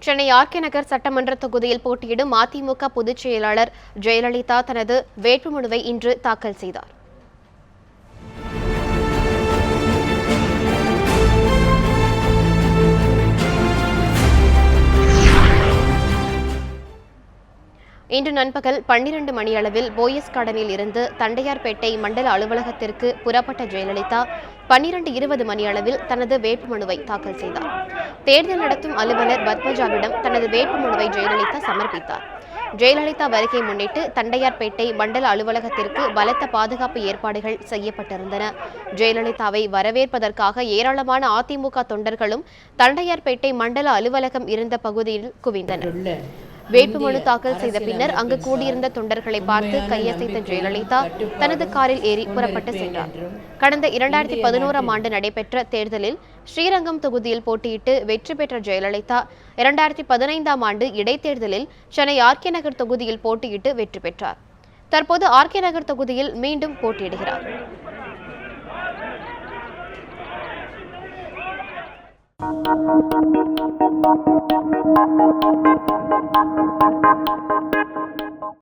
Chennai RK நகர் சட்டமன்ற தொகுதியில் போட்டியிடும் அதிமுக பொதுச் செயலாளர் ஜெயலலிதா தனது வேட்புமனுவை இன்று தாக்கல் செய்தார். இன்று நண்பகல் 12 மணியளவில் போயஸ் கார்டனில் இருந்து தண்டையார்பேட்டை மண்டல அலுவலகத்திற்கு புறப்பட்ட ஜெயலலிதா 12:20 மணியளவில் தனது வேட்புமனுவை தாக்கல் செய்தார். தேர்தல் நடத்தும் அலுவலர் பத்மஜாவிடம் தனது வேட்புமனுவை ஜெயலலிதா சமர்ப்பித்தார். ஜெயலலிதா வருகை முன்னிட்டு தண்டையார்பேட்டை மண்டல அலுவலகத்திற்கு பலத்த பாதுகாப்பு ஏற்பாடுகள் செய்யப்பட்டிருந்தன. ஜெயலலிதாவை வரவேற்பதற்காக ஏராளமான அதிமுக தொண்டர்களும் தண்டையார்பேட்டை மண்டல அலுவலகம் இருந்த பகுதியில் குவிந்தனர். வேட்புமனு தாக்கல் செய்த பின்னர் அங்கு கூடியிருந்த தொண்டர்களை பார்த்து கையசைத்த ஜெயலலிதா தனது காரில் ஏறி புறப்பட்டு சென்றார். கடந்த 2011ஆம் ஆண்டு நடைபெற்ற தேர்தலில் ஸ்ரீரங்கம் தொகுதியில் போட்டியிட்டு வெற்றி பெற்ற ஜெயலலிதா 2015ஆம் ஆண்டு இடைத்தேர்தலில் சென்னை ஆர்கே நகர் தொகுதியில் போட்டியிட்டு வெற்றி பெற்றார். தற்போது ஆர்கே நகர் தொகுதியில் மீண்டும் போட்டியிடுகிறார்.